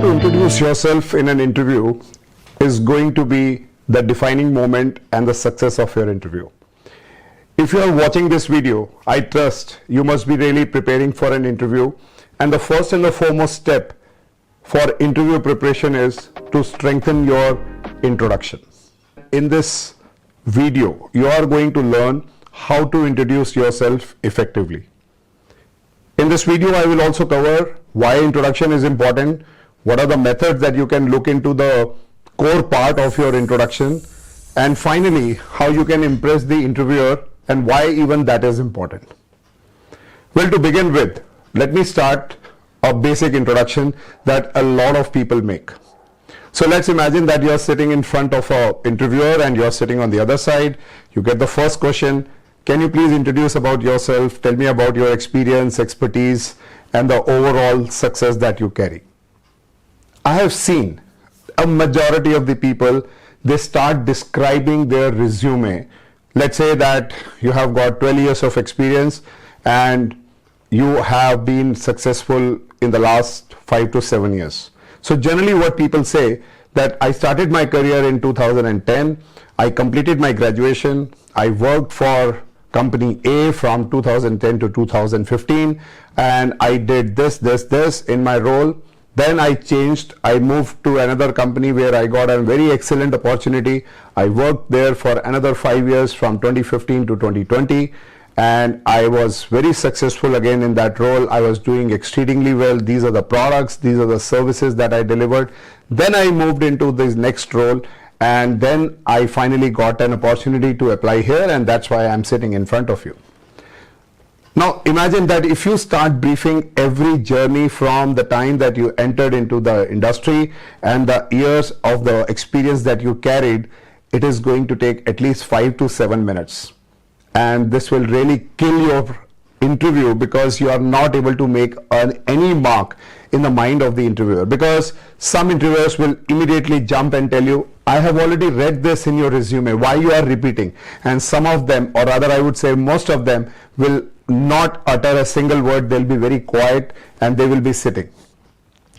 to introduce yourself in an interview is going to be the defining moment and the success of your interview. If you are watching this video, I trust you must be really preparing for an interview, and the first and the foremost step for interview preparation is to strengthen your introduction. In this video, you are going to learn how to introduce yourself effectively. In this video, I will also cover why introduction is important, what are the methods that you can look into the core part of your introduction, and finally, how you can impress the interviewer and why even that is important. Well, to begin with, let me start a basic introduction that a lot of people make. So let's imagine that you're sitting in front of an interviewer and you're sitting on the other side. You get the first question, can you please introduce about yourself, tell me about your experience, expertise, and the overall success that you carry. I have seen a majority of the people, they start describing their resume. Let's say that you have got 12 years of experience and you have been successful in the last 5 to 7 years. So generally what people say that I started my career in 2010, I completed my graduation, I worked for company A from 2010 to 2015, and I did this in my role. Then I changed, I moved to another company where I got a very excellent opportunity. I worked there for another 5 years from 2015 to 2020, and I was very successful again in that role. I was doing exceedingly well. These are the products, these are the services that I delivered. Then I moved into this next role, and then I finally got an opportunity to apply here, and that's why I'm sitting in front of you. Now imagine that if you start briefing every journey from the time that you entered into the industry and the years of the experience that you carried, it is going to take at least 5 to 7 minutes. And this will really kill your interview because you are not able to make any mark in the mind of the interviewer, because some interviewers will immediately jump and tell you, I have already read this in your resume, why you are repeating? And some of them, or rather I would say most of them, will not utter a single word. They'll be very quiet and they will be sitting.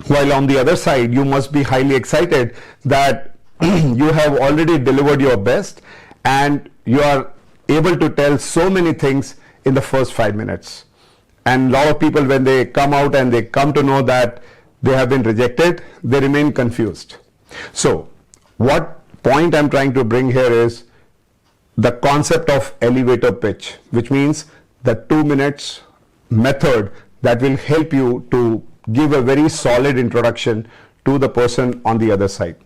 While on the other side, you must be highly excited that you have already delivered your best and you are able to tell so many things in the first 5 minutes. And a lot of people, when they come out and they come to know that they have been rejected, they remain confused. So what point I'm trying to bring here is the concept of elevator pitch, which means the 2 minutes method that will help you to give a very solid introduction to the person on the other side.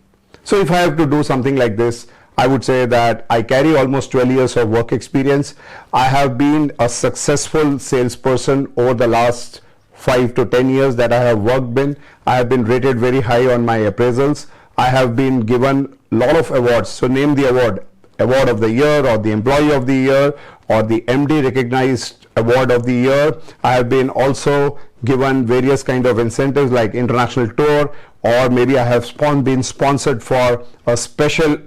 So if I have to do something like this, I would say that I carry almost 12 years of work experience. I have been a successful salesperson over the last 5 to 10 years that I have worked in. I have been rated very high on my appraisals. I have been given a lot of awards. So name the award of the year, or the employee of the year, or the MD recognized award of the year. I have been also given various kind of incentives like international tour, or maybe I have been sponsored for a special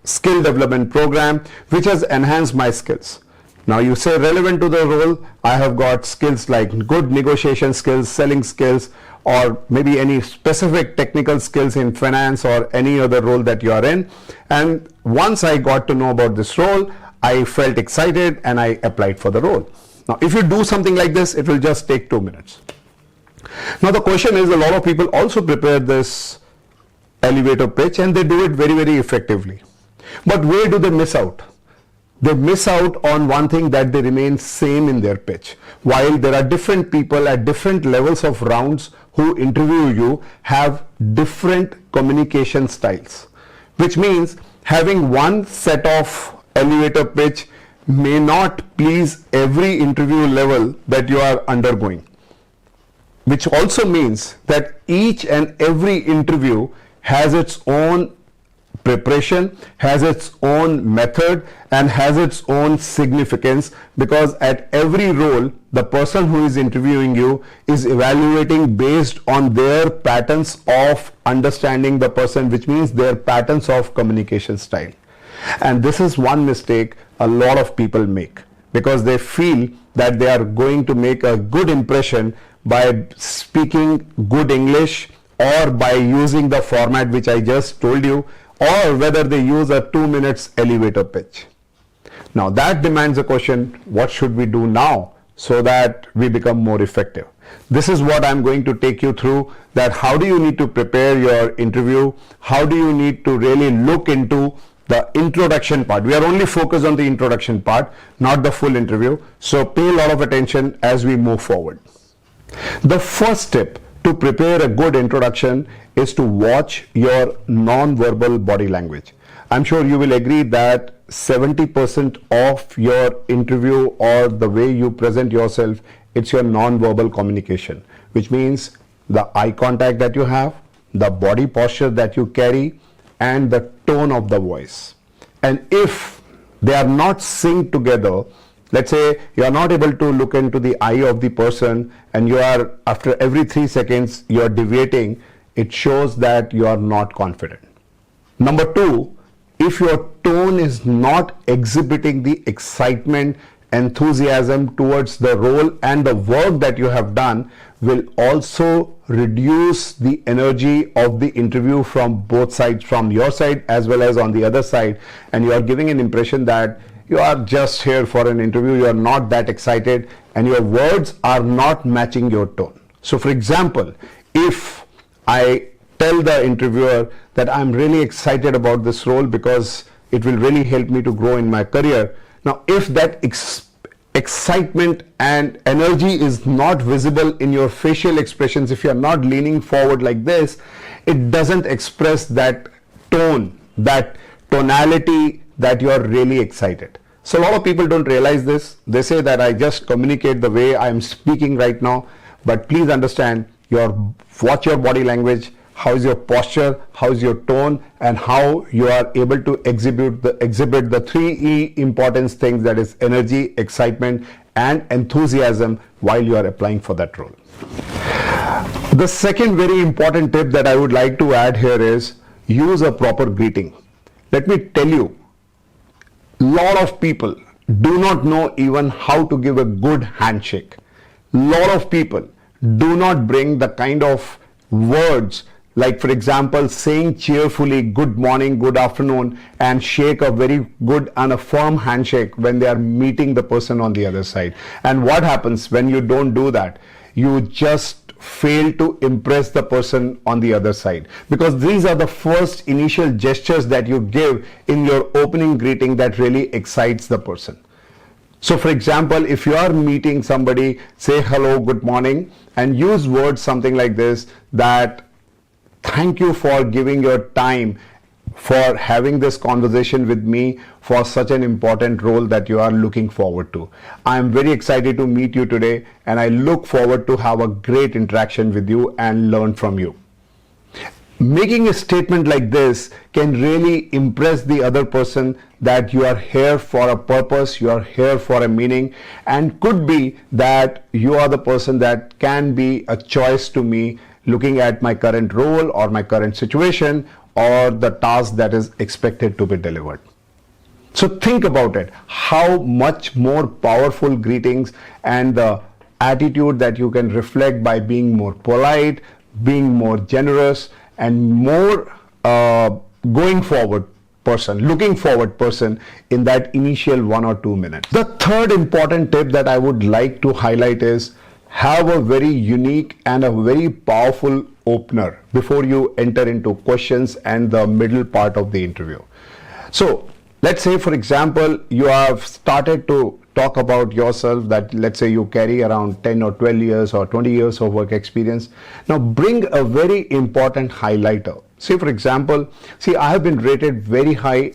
skill development program which has enhanced my skills. Now you say relevant to the role, I have got skills like good negotiation skills, selling skills, or maybe any specific technical skills in finance or any other role that you are in. And once I got to know about this role, I felt excited and I applied for the role. Now if you do something like this, it will just take 2 minutes. Now the question is, a lot of people also prepare this elevator pitch and they do it very, very effectively. But where do they miss out? They miss out on one thing, that they remain same in their pitch. While there are different people at different levels of rounds who interview you, have different communication styles, which means having one set of elevator pitch may not please every interview level that you are undergoing, which also means that each and every interview has its own preparation, has its own method, and has its own significance, because at every role the person who is interviewing you is evaluating based on their patterns of understanding the person, which means their patterns of communication style. And this is one mistake a lot of people make, because they feel that they are going to make a good impression by speaking good English or by using the format which I just told you, or whether they use a 2 minutes elevator pitch. Now that demands a question, what should we do now so that we become more effective? This is what I'm going to take you through, that how do you need to prepare your interview, how do you need to really look into the introduction part. We are only focused on the introduction part, not the full interview. So pay a lot of attention as we move forward. The first tip to prepare a good introduction is to watch your non-verbal body language. I'm sure you will agree that 70% of your interview or the way you present yourself, it's your non-verbal communication, which means the eye contact that you have, the body posture that you carry, and the tone of the voice. And if they are not synced together, let's say you are not able to look into the eye of the person and you are, after every 3 seconds, you are deviating, it shows that you are not confident. Number 2, if your tone is not exhibiting the excitement, enthusiasm towards the role and the work that you have done, will also reduce the energy of the interview from both sides, from your side as well as on the other side, and you are giving an impression that you are just here for an interview, you are not that excited, and your words are not matching your tone. So for example, if I tell the interviewer that I'm really excited about this role because it will really help me to grow in my career. Now, if that excitement and energy is not visible in your facial expressions, if you're not leaning forward like this, it doesn't express that tone, that tonality that you're really excited. So a lot of people don't realize this. They say that I just communicate the way I'm speaking right now, but please understand, watch your body language, how is your posture, how is your tone, and how you are able to exhibit the 3 important things, that is energy, excitement, and enthusiasm while you are applying for that role. The second very important tip that I would like to add here is use a proper greeting. Let me tell you, a lot of people do not know even how to give a good handshake. A lot of people do not bring the kind of words, like for example saying cheerfully good morning, good afternoon, and shake a very good and a firm handshake when they are meeting the person on the other side. And what happens when you don't do that? You just fail to impress the person on the other side, because these are the first initial gestures that you give in your opening greeting that really excites the person. So for example, if you are meeting somebody, say hello, good morning, and use words something like this, that thank you for giving your time, for having this conversation with me for such an important role that you are looking forward to. I am very excited to meet you today, and I look forward to have a great interaction with you and learn from you. Making a statement like this can really impress the other person that you are here for a purpose, you are here for a meaning, and could be that you are the person that can be a choice to me looking at my current role or my current situation or the task that is expected to be delivered. So think about it, how much more powerful greetings and the attitude that you can reflect by being more polite, being more generous, and more looking forward person in that initial 1 or 2 minutes. The third important tip that I would like to highlight is have a very unique and a very powerful opener before you enter into questions and the middle part of the interview. So let's say, for example, you have started to talk about yourself, that let's say you carry around 10 or 12 years or 20 years of work experience. Now bring a very important highlighter. Say for example, I have been rated very high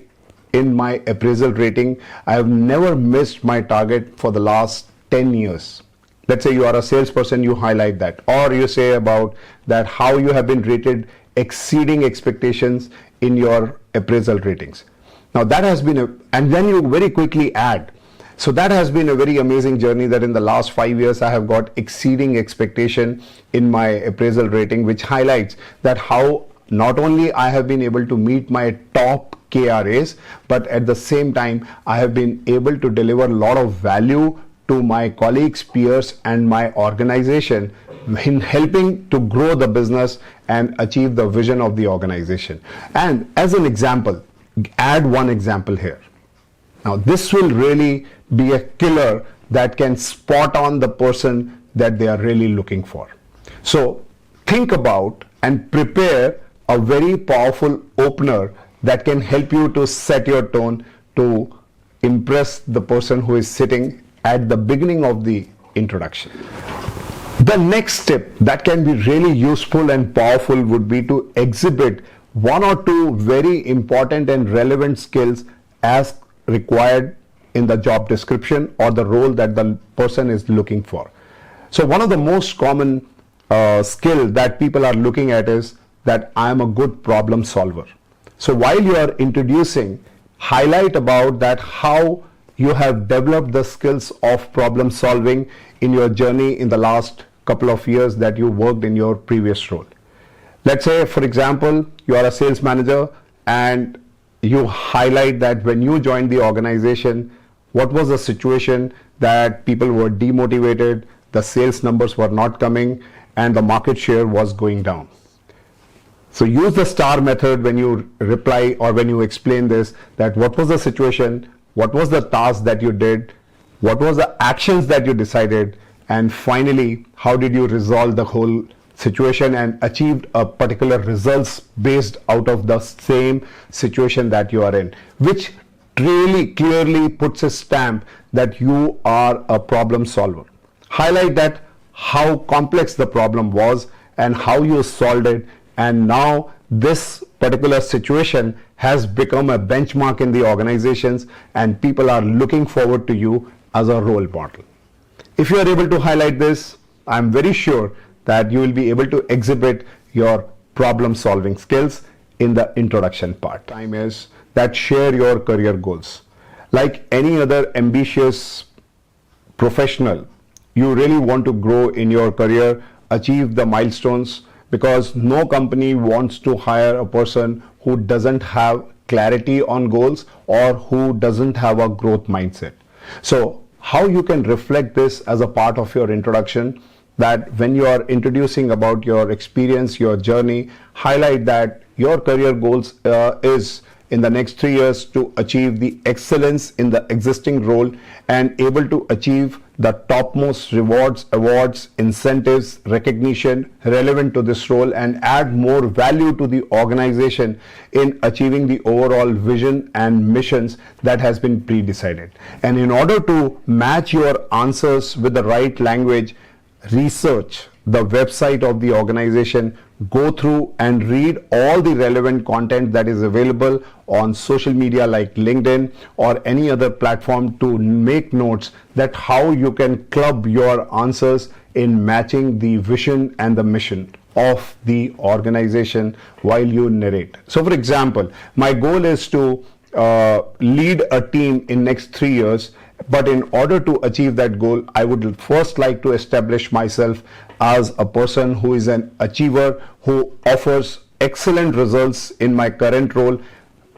in my appraisal rating. I have never missed my target for the last 10 years. Let's say you are a salesperson, you highlight that, or you say about that how you have been rated exceeding expectations in your appraisal ratings. Now that has been and then you very quickly add, so that has been a very amazing journey, that in the last 5 years I have got exceeding expectation in my appraisal rating, which highlights that how not only I have been able to meet my top KRAs, but at the same time I have been able to deliver a lot of value to my colleagues, peers, and my organization in helping to grow the business and achieve the vision of the organization. And as an example, add one example here. Now this will really be a killer that can spot on the person that they are really looking for. So think about and prepare a very powerful opener that can help you to set your tone to impress the person who is sitting at the beginning of the introduction. The next tip that can be really useful and powerful would be to exhibit one or two very important and relevant skills as required in the job description or the role that the person is looking for. So one of the most common skill that people are looking at is that I am a good problem solver. So while you are introducing, highlight about that how you have developed the skills of problem solving in your journey in the last couple of years that you worked in your previous role. Let's say, for example, you are a sales manager and you highlight that when you joined the organization, what was the situation that people were demotivated, the sales numbers were not coming, and the market share was going down. So use the STAR method when you reply or when you explain this, that what was the situation, what was the task that you did, what was the actions that you decided, and finally, how did you resolve the whole situation and achieved a particular results based out of the same situation that you are in, which really clearly puts a stamp that you are a problem solver. Highlight that how complex the problem was and how you solved it, and now this particular situation has become a benchmark in the organizations and people are looking forward to you as a role model. If you are able to highlight this, I'm very sure that you will be able to exhibit your problem solving skills in the introduction part. Time is that share your career goals. Like any other ambitious professional, you really want to grow in your career, achieve the milestones, because no company wants to hire a person who doesn't have clarity on goals or who doesn't have a growth mindset. So how you can reflect this as a part of your introduction, that when you are introducing about your experience, your journey, highlight that your career goals is in the next 3 years to achieve the excellence in the existing role and able to achieve the topmost rewards, awards, incentives, recognition relevant to this role and add more value to the organization in achieving the overall vision and missions that has been pre-decided. And in order to match your answers with the right language, research the website of the organization, go through and read all the relevant content that is available on social media like LinkedIn or any other platform to make notes that how you can club your answers in matching the vision and the mission of the organization while you narrate. So for example, my goal is to lead a team in next 3 years, but in order to achieve that goal, I would first like to establish myself as a person who is an achiever, who offers excellent results in my current role,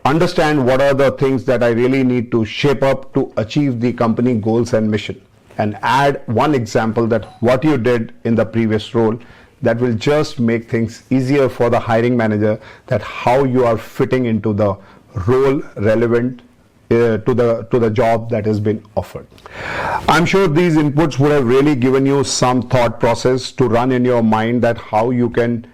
understand what are the things that I really need to shape up to achieve the company goals and mission, and add one example that what you did in the previous role. That will just make things easier for the hiring manager, that how you are fitting into the role relevant to the job that has been offered. I'm sure these inputs would have really given you some thought process to run in your mind, that how you can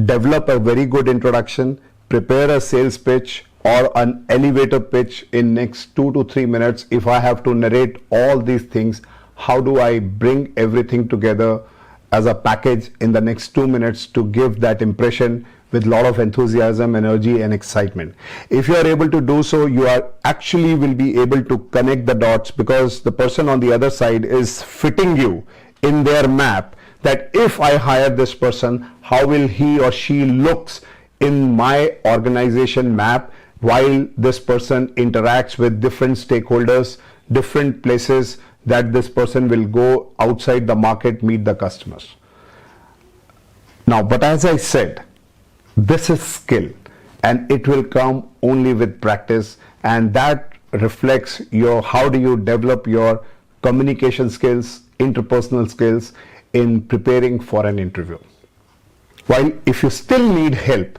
develop a very good introduction, prepare a sales pitch or an elevator pitch in next 2 to 3 minutes. If I have to narrate all these things, how do I bring everything together as a package in the next 2 minutes to give that impression with a lot of enthusiasm, energy and excitement. If you are able to do so, you are actually will be able to connect the dots, because the person on the other side is fitting you in their map, that if I hire this person, how will he or she looks in my organization map while this person interacts with different stakeholders, different places that this person will go outside the market, meet the customers. Now, but as I said, this is skill and it will come only with practice, and that reflects your how do you develop your communication skills, interpersonal skills in preparing for an interview. While if you still need help,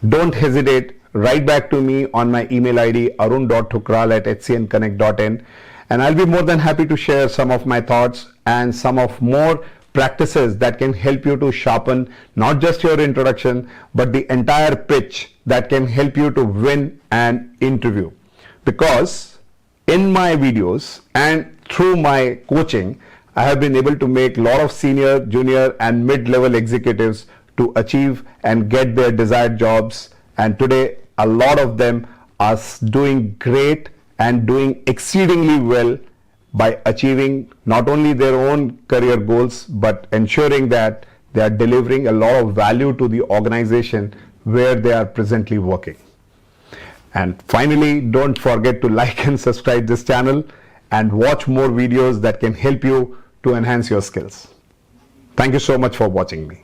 don't hesitate, write back to me on my email ID arun.thukral@hcnconnect.in, and I'll be more than happy to share some of my thoughts and some of more practices that can help you to sharpen not just your introduction but the entire pitch that can help you to win an interview. Because in my videos and through my coaching, I have been able to make a lot of senior, junior and mid-level executives to achieve and get their desired jobs, and today a lot of them are doing great and doing exceedingly well by achieving not only their own career goals but ensuring that they are delivering a lot of value to the organization where they are presently working. And finally, don't forget to like and subscribe this channel and watch more videos that can help you to enhance your skills. Thank you so much for watching me.